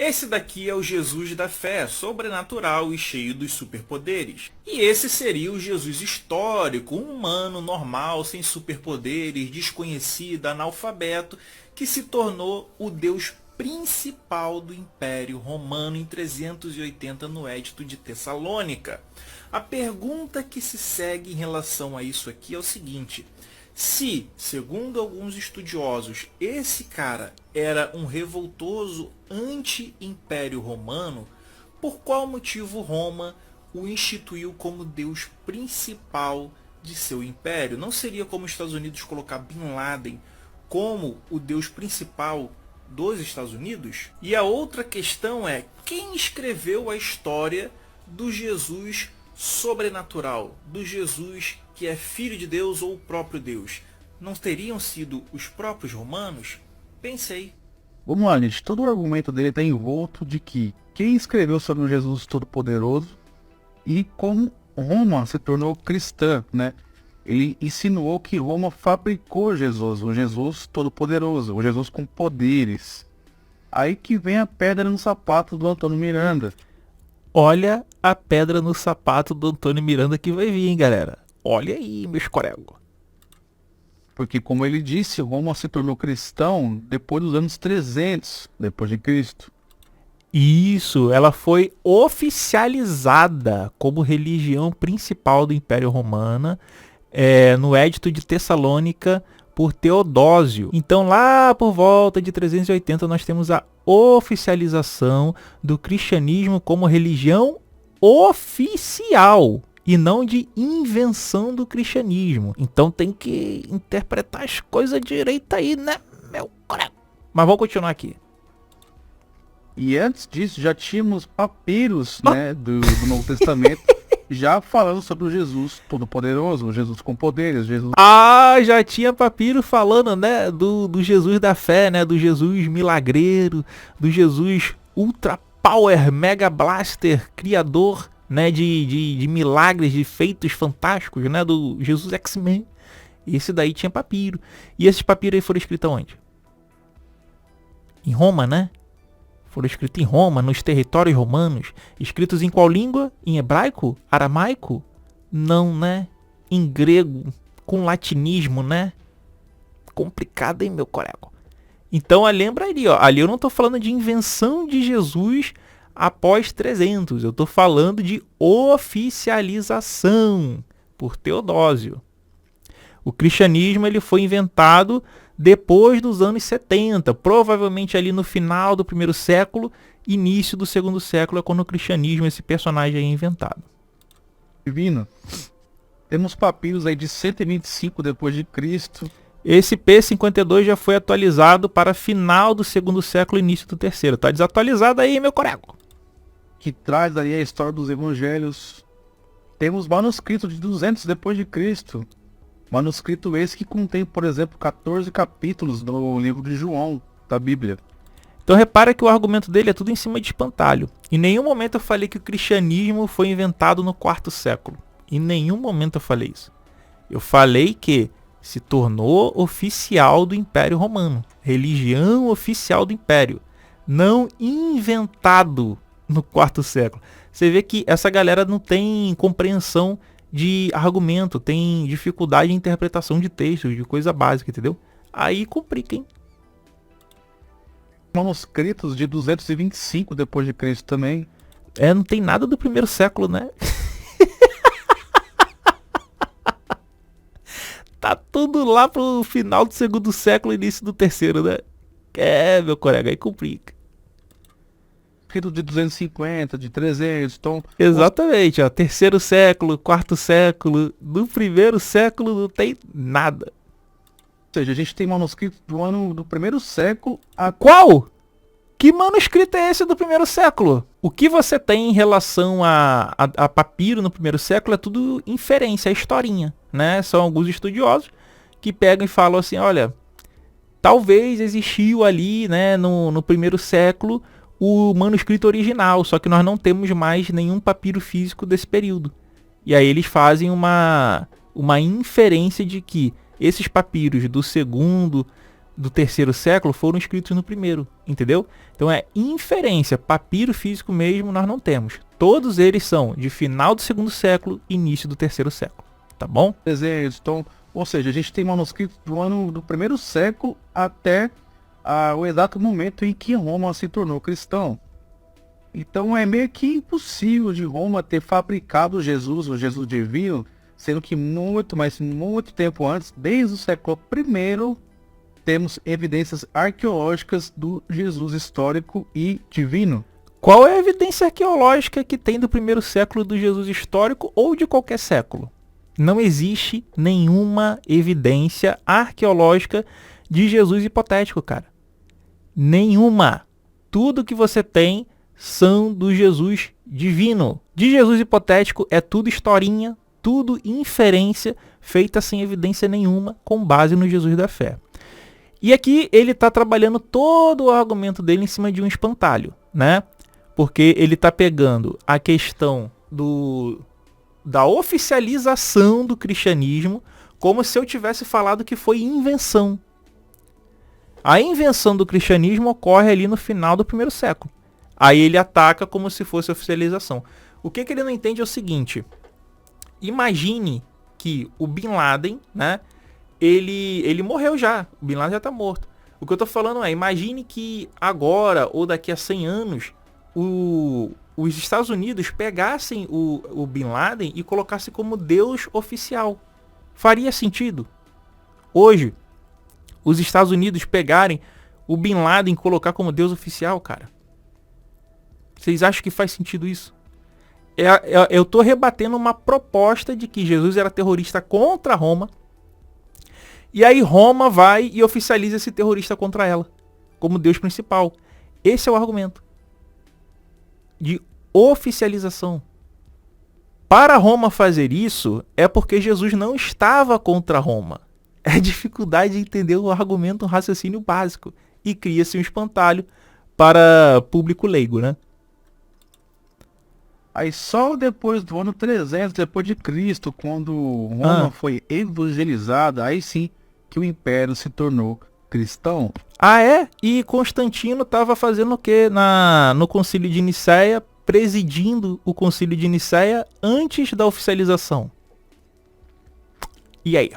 Esse daqui é o Jesus da fé, sobrenatural e cheio dos superpoderes. E esse seria o Jesus histórico, um humano normal, sem superpoderes, desconhecido, analfabeto, que se tornou o Deus principal do Império Romano em 380 no Edito de Tessalônica. A pergunta que se segue em relação a isso aqui é o seguinte: se, segundo alguns estudiosos, esse cara era um revoltoso anti-império romano, por qual motivo Roma o instituiu como deus principal de seu império? Não seria como os Estados Unidos colocar Bin Laden como o deus principal dos Estados Unidos? E a outra questão é, quem escreveu a história do Jesus sobrenatural, do Jesus que é filho de Deus ou o próprio Deus? Não teriam sido os próprios romanos? Pensei. Vamos lá, gente. Todo o argumento dele está envolto de que quem escreveu sobre o Jesus Todo-Poderoso e como Roma se tornou cristã, né? Ele insinuou que Roma fabricou Jesus, o Jesus Todo-Poderoso, o Jesus com poderes. Aí que vem a pedra no sapato do Antônio Miranda. Olha a pedra no sapato do Antônio Miranda que vai vir, hein, galera. Olha aí, meus coregos. Porque, como ele disse, Roma se tornou cristão depois dos anos 300 depois de Cristo. Isso, ela foi oficializada como religião principal do Império Romano no Edito de Tessalônica por Teodósio. Então, lá por volta de 380, nós temos a oficialização do cristianismo como religião oficial e não de invenção do cristianismo. Então tem que interpretar as coisas direito aí, né, meu colega? Mas vamos continuar aqui. E antes disso, já tínhamos papiros, né, do Novo Testamento, já falando sobre o Jesus Todo-Poderoso, o Jesus com poderes, Jesus... Ah, já tinha papiro falando, né, do Jesus da fé, né, do Jesus milagreiro, do Jesus Ultra Power Mega Blaster, criador, né, de milagres, de feitos fantásticos, né, do Jesus X-Men. Esse daí tinha papiro. E esses papiros aí foram escritos onde? Em Roma, né? Foram escritos em Roma, nos territórios romanos. Escritos em qual língua? Em hebraico? Aramaico? Não, né? Em grego, com latinismo, né? Complicado, hein, meu colega? Então, lembra ali, ó. Ali eu não tô falando de invenção de Jesus após 300. Eu tô falando de oficialização por Teodósio. O cristianismo ele foi inventado depois dos anos 70, provavelmente ali no final do primeiro século, início do segundo século é quando o cristianismo, esse personagem é inventado. Divino. Temos papiros aí de 125 depois de Cristo. Esse P52 já foi atualizado para final do segundo século, início do terceiro. Tá desatualizado aí, meu corego. Que traz aí a história dos evangelhos. Temos manuscritos de 200 depois de Cristo. Manuscrito esse que contém, por exemplo, 14 capítulos do livro de João, da Bíblia. Então repara que o argumento dele é tudo em cima de espantalho. Em nenhum momento eu falei que o cristianismo foi inventado no quarto século. Em nenhum momento eu falei isso. Eu falei que se tornou oficial do Império Romano. Religião oficial do Império. Não inventado no quarto século. Você vê que essa galera não tem compreensão de argumento, tem dificuldade de interpretação de textos, de coisa básica, entendeu? Aí complica, hein? Manuscritos de 225 depois de Cristo também. Não tem nada do primeiro século, né? Tá tudo lá pro final do segundo século, início do terceiro, né? Meu colega, aí complica. De 250, de 300, então... Exatamente, ó, terceiro século, quarto século, no primeiro século não tem nada. Ou seja, a gente tem manuscrito do primeiro século a... Qual? Que manuscrito é esse do primeiro século? O que você tem em relação a papiro no primeiro século é tudo inferência, é historinha, né? São alguns estudiosos que pegam e falam assim, olha, talvez existiu ali, né, no primeiro século o manuscrito original, só que nós não temos mais nenhum papiro físico desse período. E aí eles fazem uma inferência de que esses papiros do segundo, do terceiro século foram escritos no primeiro, entendeu? Então é inferência, papiro físico mesmo nós não temos. Todos eles são de final do segundo século, início do terceiro século, tá bom? Desenhos, então, ou seja, a gente tem manuscritos do primeiro século até o exato momento em que Roma se tornou cristão. Então é meio que impossível de Roma ter fabricado Jesus, o Jesus divino, sendo que muito tempo antes, desde o século I, temos evidências arqueológicas do Jesus histórico e divino. Qual é a evidência arqueológica que tem do primeiro século do Jesus histórico ou de qualquer século? Não existe nenhuma evidência arqueológica de Jesus hipotético, cara. Nenhuma. Tudo que você tem são do Jesus divino. De Jesus hipotético é tudo historinha, tudo inferência, feita sem evidência nenhuma, com base no Jesus da fé. E aqui ele está trabalhando todo o argumento dele em cima de um espantalho, né? Porque ele está pegando a questão da oficialização do cristianismo como se eu tivesse falado que foi invenção. A invenção do cristianismo ocorre ali no final do primeiro século. Aí ele ataca como se fosse oficialização. O que ele não entende é o seguinte. Imagine que o Bin Laden, né? Ele morreu já. O Bin Laden já está morto. O que eu estou falando é, imagine que agora ou daqui a 100 anos os Estados Unidos pegassem o Bin Laden e colocassem como Deus oficial. Faria sentido? Hoje, os Estados Unidos pegarem o Bin Laden e colocar como Deus oficial, cara. Vocês acham que faz sentido isso? Eu estou rebatendo uma proposta de que Jesus era terrorista contra Roma. E aí Roma vai e oficializa esse terrorista contra ela, como Deus principal. Esse é o argumento de oficialização. Para Roma fazer isso, é porque Jesus não estava contra Roma. É dificuldade de entender o argumento, um raciocínio básico. E cria-se um espantalho para público leigo, né? Aí só depois do ano 300 depois de Cristo, quando Roma foi evangelizada, aí sim que o império se tornou cristão. Ah, é? E Constantino estava fazendo o quê no Concílio de Nicéia, presidindo o Concílio de Nicéia antes da oficialização. E aí?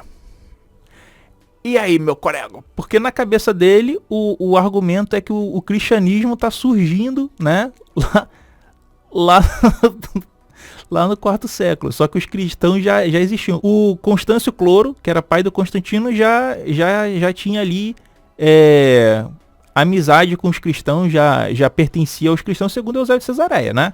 E aí, meu colega? Porque na cabeça dele, o argumento é que o cristianismo está surgindo, né? Lá no quarto século. Só que os cristãos já existiam. O Constâncio Cloro, que era pai do Constantino, já tinha ali amizade com os cristãos, já pertencia aos cristãos, segundo Eusébio de Cesareia, né?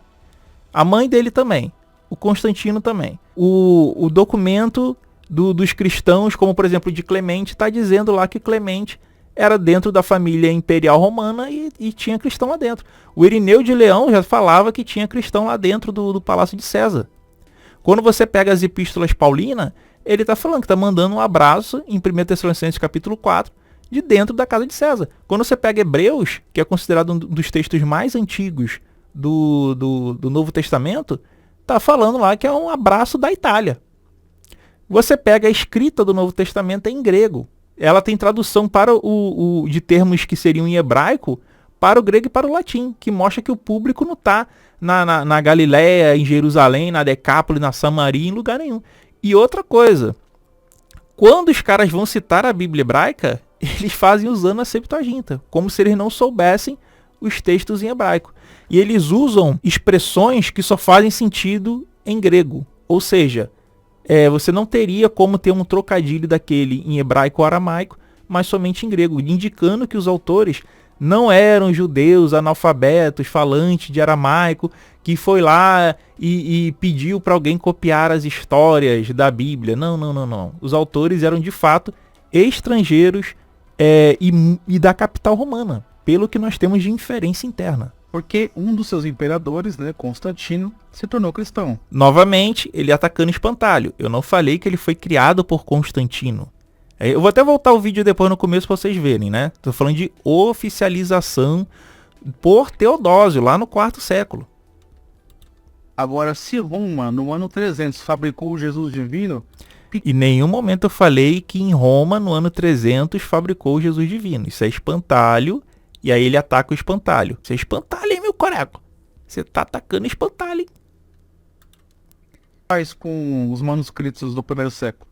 A mãe dele também. O Constantino também. O documento dos cristãos, como por exemplo de Clemente, está dizendo lá que Clemente era dentro da família imperial romana e tinha cristão lá dentro. O Irineu de Leão já falava que tinha cristão lá dentro do Palácio de César. Quando você pega as epístolas paulinas, ele está falando que está mandando um abraço em 1 Tessalonicenses capítulo 4, de dentro da casa de César. Quando você pega Hebreus, que é considerado um dos textos mais antigos do Novo Testamento, está falando lá que é um abraço da Itália. Você pega a escrita do Novo Testamento em grego. Ela tem tradução para de termos que seriam em hebraico para o grego e para o latim, que mostra que o público não está na Galiléia, em Jerusalém, na Decápole, na Samaria, em lugar nenhum. E outra coisa, quando os caras vão citar a Bíblia hebraica, eles fazem usando a Septuaginta, como se eles não soubessem os textos em hebraico. E eles usam expressões que só fazem sentido em grego. Ou seja, você não teria como ter um trocadilho daquele em hebraico ou aramaico, mas somente em grego, indicando que os autores não eram judeus analfabetos, falantes de aramaico, que foi lá e pediu para alguém copiar as histórias da Bíblia. Não. Os autores eram de fato estrangeiros e da capital romana, pelo que nós temos de inferência interna. Porque um dos seus imperadores, né, Constantino, se tornou cristão. Novamente, ele atacando espantalho. Eu não falei que ele foi criado por Constantino. Eu vou até voltar o vídeo depois no começo para vocês verem, né? Estou falando de oficialização por Teodósio, lá no quarto século. Agora, se Roma, no ano 300, fabricou o Jesus divino, Em nenhum momento eu falei que em Roma, no ano 300, fabricou o Jesus divino. Isso é espantalho, e aí ele ataca o espantalho. Isso é espantalho, hein, meu colega? Você tá atacando espantalho, hein? Faz com os manuscritos do primeiro século.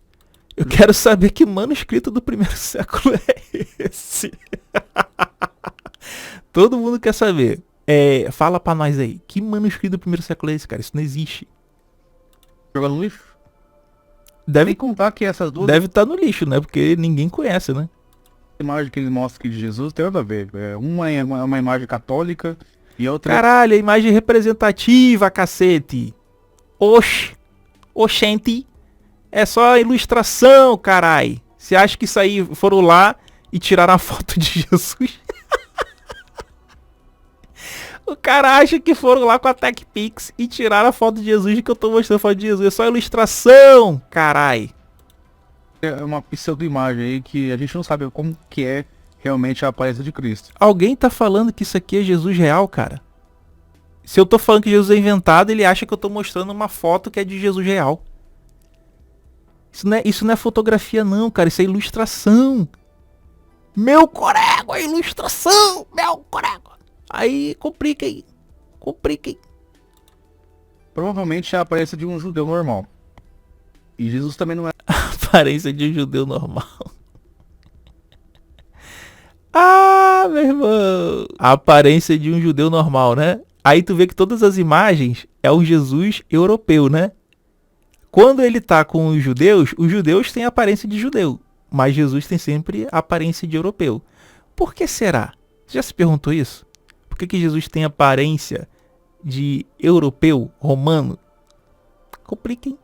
Eu quero saber que manuscrito do primeiro século é esse. Todo mundo quer saber. Fala pra nós aí. Que manuscrito do primeiro século é esse, cara? Isso não existe. Joga no lixo? Deve Sem contar que essas duas estar no lixo, né? Porque ninguém conhece, né? imagens que ele mostra aqui de Jesus tem nada a ver. Uma é uma imagem católica e a outra Caralho, a imagem representativa, cacete. Oxente. É só ilustração, carai. Você acha que isso aí foram lá e tiraram a foto de Jesus? O cara acha que foram lá com a TechPix e tiraram a foto de Jesus, que eu tô mostrando a foto de Jesus. É só ilustração, carai. é uma pseudo-imagem aí que a gente não sabe como que é realmente a aparência de Cristo. Alguém tá falando que isso aqui é Jesus real, cara? Se eu tô falando que Jesus é inventado, ele acha que eu tô mostrando uma foto que é de Jesus real. Isso não é fotografia não, cara. Isso é ilustração. Meu corego, é ilustração. Meu corego. Aí, complica aí. Provavelmente é a aparência de um judeu normal. E Jesus também não é. Aparência de um judeu normal. Ah, meu irmão. A aparência de um judeu normal, né? Aí tu vê que todas as imagens é um Jesus europeu, né? Quando ele tá com os judeus têm aparência de judeu, mas Jesus tem sempre a aparência de europeu. Por que será? Você já se perguntou isso? Por que Jesus tem aparência de europeu, romano? Complica, hein?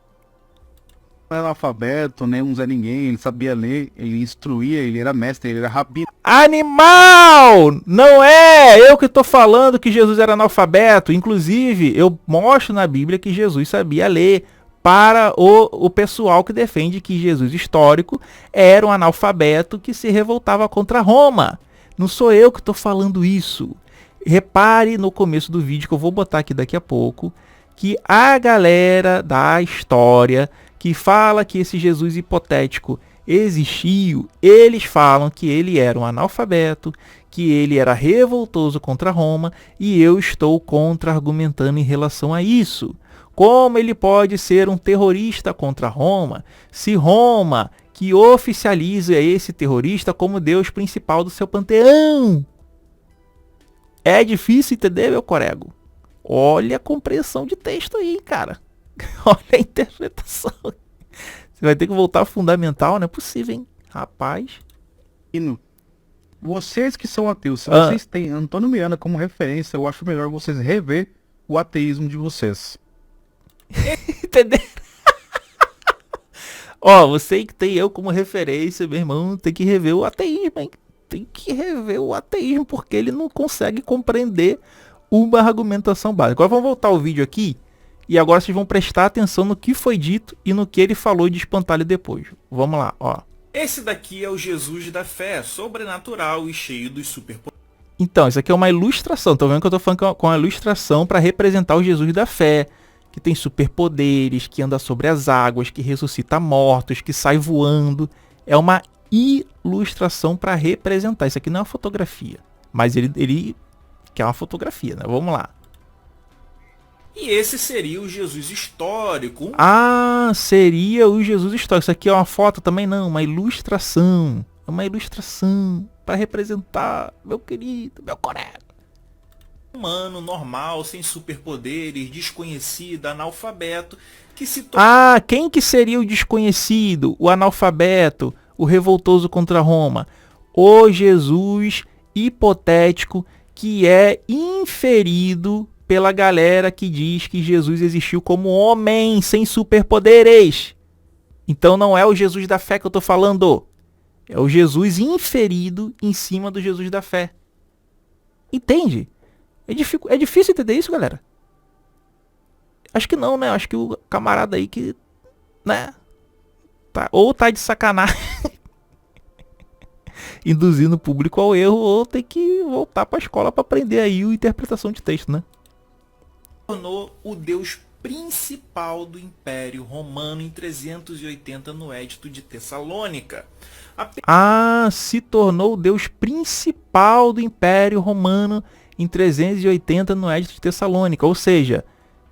Não era analfabeto, nem um Zé Ninguém, ele sabia ler, ele instruía, ele era mestre, ele era rabino. Animal! Não é eu que tô falando que Jesus era analfabeto. Inclusive, eu mostro na Bíblia que Jesus sabia ler. Para o pessoal que defende que Jesus histórico era um analfabeto que se revoltava contra Roma. Não sou eu que estou falando isso. Repare no começo do vídeo, que eu vou botar aqui daqui a pouco, que a galera da história que fala que esse Jesus hipotético existiu, eles falam que ele era um analfabeto, que ele era revoltoso contra Roma, e eu estou contra-argumentando em relação a isso. Como ele pode ser um terrorista contra Roma, se Roma que oficializa esse terrorista como Deus principal do seu panteão? É difícil entender, meu corego? Olha a compreensão de texto aí, cara. Olha a interpretação. Você vai ter que voltar ao fundamental, não é possível, hein? Rapaz. Vocês que são ateus, se vocês têm Antônio Miranda como referência, eu acho melhor vocês rever o ateísmo de vocês. Entendeu? Ó, você que tem eu como referência, meu irmão, tem que rever o ateísmo, hein? Tem que rever o ateísmo, porque ele não consegue compreender uma argumentação básica. Agora vamos voltar ao vídeo aqui, e agora vocês vão prestar atenção no que foi dito e no que ele falou de espantalho depois. Vamos lá, ó. Esse daqui é o Jesus da fé, sobrenatural e cheio dos superpoderes. Então, isso aqui é uma ilustração. Tô vendo que eu tô falando com uma ilustração para representar o Jesus da fé, que tem superpoderes, que anda sobre as águas, que ressuscita mortos, que sai voando. É uma ilustração para representar. Isso aqui não é uma fotografia, mas ele quer uma fotografia, né? Vamos lá. E esse seria o Jesus histórico. Ah, seria o Jesus histórico. Isso aqui é uma foto também? Não, uma ilustração. É uma ilustração para representar, meu querido, meu colega. Humano, normal, sem superpoderes, desconhecido, analfabeto, que se Ah, quem que seria o desconhecido, o analfabeto, o revoltoso contra Roma? O Jesus hipotético que é inferido pela galera que diz que Jesus existiu como homem sem superpoderes. Então não é o Jesus da fé que eu tô falando. É o Jesus inferido em cima do Jesus da fé. Entende? É difícil entender isso, galera? Acho que não, né? Acho que o camarada aí que, né? Ou tá de sacanagem induzindo o público ao erro, ou tem que voltar pra escola pra aprender aí a interpretação de texto, né? tornou o Deus principal do Império Romano em 380 no Edito de Tessalônica. Se tornou o Deus principal do Império Romano em 380 no Edito de Tessalônica. Ou seja,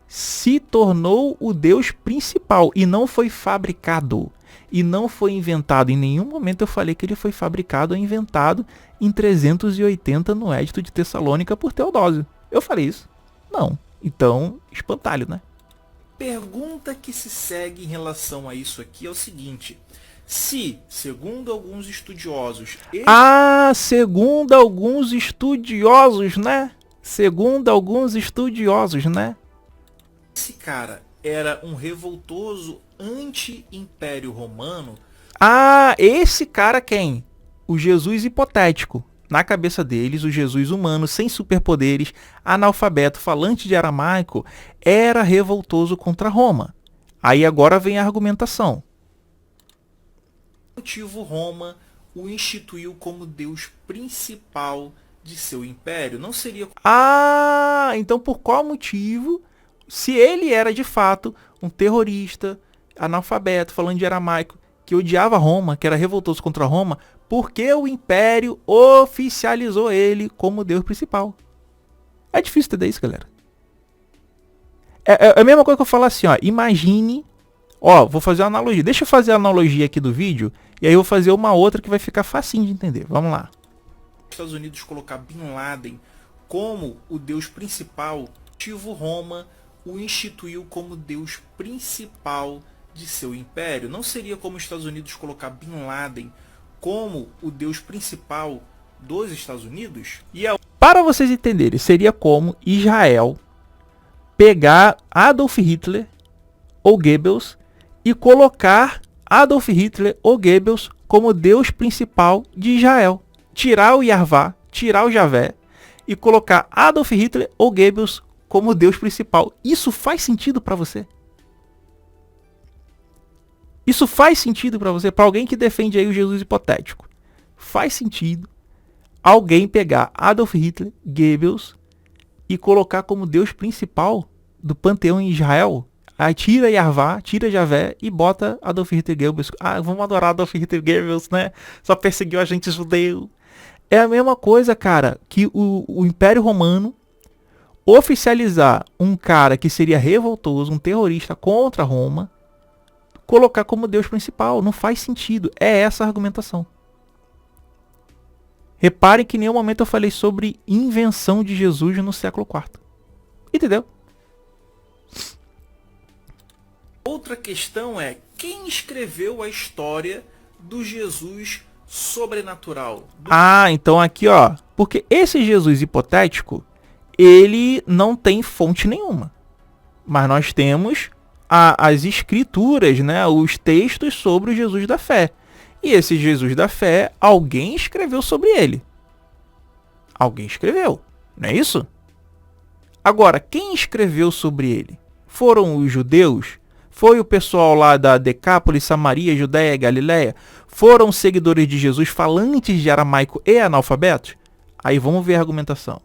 se tornou o Deus principal e não foi fabricado. E não foi inventado. Em nenhum momento eu falei que ele foi fabricado ou inventado em 380 no Edito de Tessalônica por Teodósio. Eu falei isso? Não. Então, espantalho, né? Pergunta que se segue em relação a isso aqui é o seguinte: se, segundo alguns estudiosos... Segundo alguns estudiosos, né? Segundo alguns estudiosos, né? Esse cara era um revoltoso anti-império romano. Esse cara quem? O Jesus hipotético. Na cabeça deles, o Jesus humano, sem superpoderes, analfabeto, falante de aramaico, era revoltoso contra Roma. Aí agora vem a argumentação. O motivo Roma o instituiu como Deus principal de seu império. Não seria... Então por qual motivo, se ele era de fato um terrorista, analfabeto, falando de aramaico, que odiava Roma, que era revoltoso contra Roma, por que o Império oficializou ele como Deus principal? É difícil entender isso, galera. É a mesma coisa que eu falar assim, ó. Imagine... vou fazer uma analogia. Deixa eu fazer a analogia aqui do vídeo, e aí eu vou fazer uma outra que vai ficar facinho de entender. Vamos lá. Os Estados Unidos colocar Bin Laden como o Deus principal, Roma o instituiu como Deus principal de seu império. Não seria como os Estados Unidos colocar Bin Laden como o Deus principal dos Estados Unidos? Para vocês entenderem, seria como Israel pegar Adolf Hitler ou Goebbels e colocar Adolf Hitler ou Goebbels como Deus principal de Israel. Tirar o Yarvá, tirar o Javé e colocar Adolf Hitler ou Goebbels como Deus principal. Isso faz sentido para você? Isso faz sentido para você? Para alguém que defende aí o Jesus hipotético. Faz sentido alguém pegar Adolf Hitler, Goebbels e colocar como Deus principal do panteão em Israel? Aí tira Yarvá, tira Javé e bota Adolf Hitler e Goebbels. Vamos adorar Adolf Hitler e Goebbels, né? Só perseguiu a gente judeu. É a mesma coisa, cara, que o Império Romano oficializar um cara que seria revoltoso, um terrorista contra Roma, colocar como Deus principal. Não faz sentido. É essa a argumentação. Reparem que em nenhum momento eu falei sobre invenção de Jesus no século IV. Entendeu? Outra questão é, quem escreveu a história do Jesus sobrenatural? Então aqui, ó, porque esse Jesus hipotético, ele não tem fonte nenhuma. Mas nós temos as escrituras, né, os textos sobre o Jesus da fé. E esse Jesus da fé, alguém escreveu sobre ele. Alguém escreveu, não é isso? Agora, quem escreveu sobre ele? Foram os judeus? Foi o pessoal lá da Decápolis, Samaria, Judéia, Galiléia? Foram seguidores de Jesus falantes de aramaico e analfabetos? Aí vamos ver a argumentação.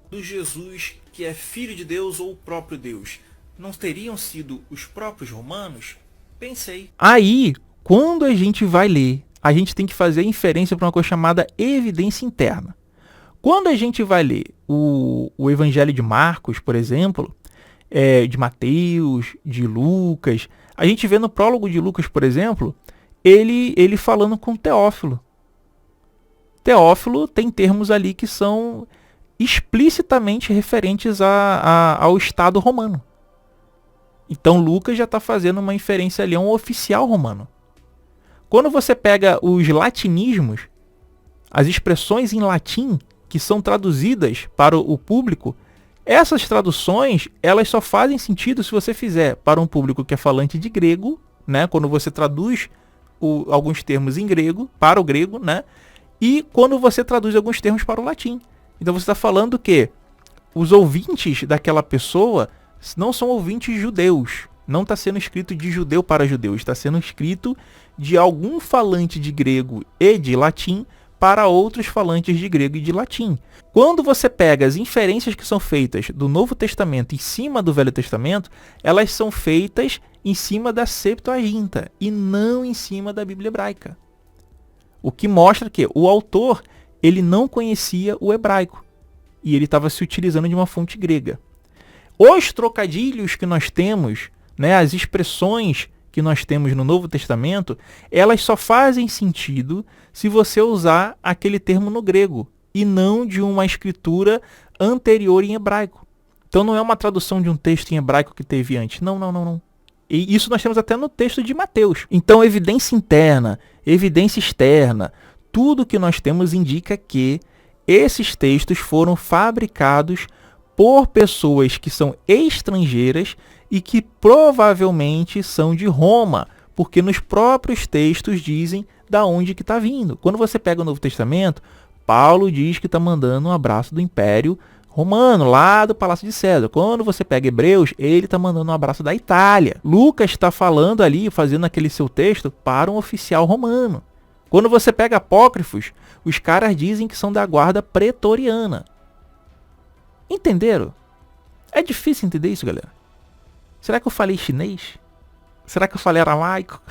Do Jesus que é filho de Deus ou o próprio Deus, não teriam sido os próprios romanos? Pensei. Aí, quando a gente vai ler, a gente tem que fazer inferência para uma coisa chamada evidência interna. Quando a gente vai ler o Evangelho de Marcos, por exemplo, de Mateus, de Lucas, a gente vê no prólogo de Lucas, por exemplo, ele falando com Teófilo. Teófilo tem termos ali que são explicitamente referentes ao Estado romano. Então Lucas já está fazendo uma inferência ali a um oficial romano. Quando você pega os latinismos, as expressões em latim que são traduzidas para o público, essas traduções elas só fazem sentido se você fizer para um público que é falante de grego, né? Quando você traduz alguns termos em grego para o grego, né? E quando você traduz alguns termos para o latim. Então você está falando que os ouvintes daquela pessoa não são ouvintes judeus. Não está sendo escrito de judeu para judeus. Está sendo escrito de algum falante de grego e de latim para outros falantes de grego e de latim. Quando você pega as inferências que são feitas do Novo Testamento em cima do Velho Testamento, elas são feitas em cima da Septuaginta e não em cima da Bíblia hebraica. O que mostra que o autor ele não conhecia o hebraico e ele estava se utilizando de uma fonte grega. Os trocadilhos que nós temos, né, as expressões que nós temos no Novo Testamento, elas só fazem sentido se você usar aquele termo no grego e não de uma escritura anterior em hebraico. Então não é uma tradução de um texto em hebraico que teve antes. Não. E isso nós temos até no texto de Mateus. Então evidência interna, evidência externa, tudo que nós temos indica que esses textos foram fabricados por pessoas que são estrangeiras e que provavelmente são de Roma, porque nos próprios textos dizem da onde que está vindo. Quando você pega o Novo Testamento, Paulo diz que está mandando um abraço do Império Romano, lá do Palácio de César. Quando você pega Hebreus, ele está mandando um abraço da Itália. Lucas está falando ali, fazendo aquele seu texto para um oficial romano. Quando você pega Apócrifos, os caras dizem que são da guarda pretoriana. Entenderam? É difícil entender isso, galera. Será que eu falei chinês? Será que eu falei aramaico?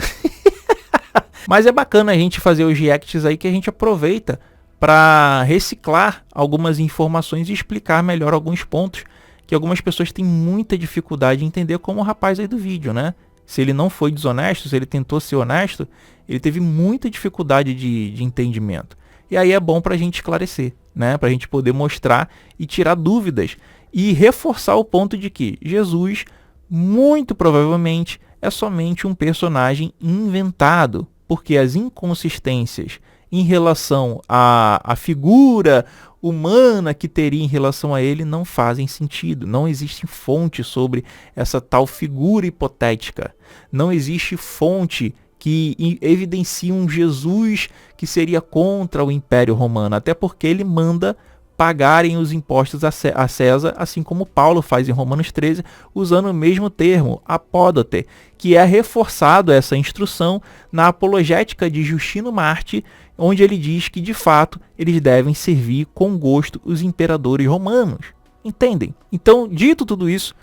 Mas é bacana a gente fazer os reacts aí que a gente aproveita para reciclar algumas informações e explicar melhor alguns pontos que algumas pessoas têm muita dificuldade em entender, como o rapaz aí do vídeo, né? Se ele não foi desonesto, se ele tentou ser honesto, ele teve muita dificuldade de entendimento. E aí é bom para a gente esclarecer, né? Para a gente poder mostrar e tirar dúvidas e reforçar o ponto de que Jesus, muito provavelmente, é somente um personagem inventado, porque as inconsistências em relação à figura humana que teria em relação a ele não fazem sentido. Não existe fonte sobre essa tal figura hipotética. Não existe fonte que evidencia um Jesus que seria contra o Império Romano, até porque ele manda pagarem os impostos a César, assim como Paulo faz em Romanos 13, usando o mesmo termo, apódote, que é reforçado essa instrução na apologética de Justino Marte, onde ele diz que, de fato, eles devem servir com gosto os imperadores romanos. Entendem? Então, dito tudo isso,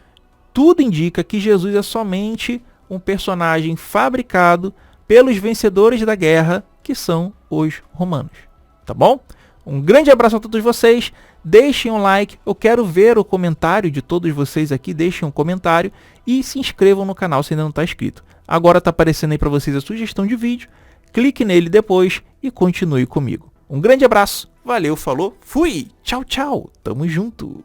tudo indica que Jesus é somente um personagem fabricado pelos vencedores da guerra, que são os romanos. Tá bom? Um grande abraço a todos vocês, deixem um like, eu quero ver o comentário de todos vocês aqui, deixem um comentário e se inscrevam no canal se ainda não está inscrito. Agora está aparecendo aí para vocês a sugestão de vídeo, clique nele depois e continue comigo. Um grande abraço, valeu, falou, fui, tchau, tchau, tamo junto.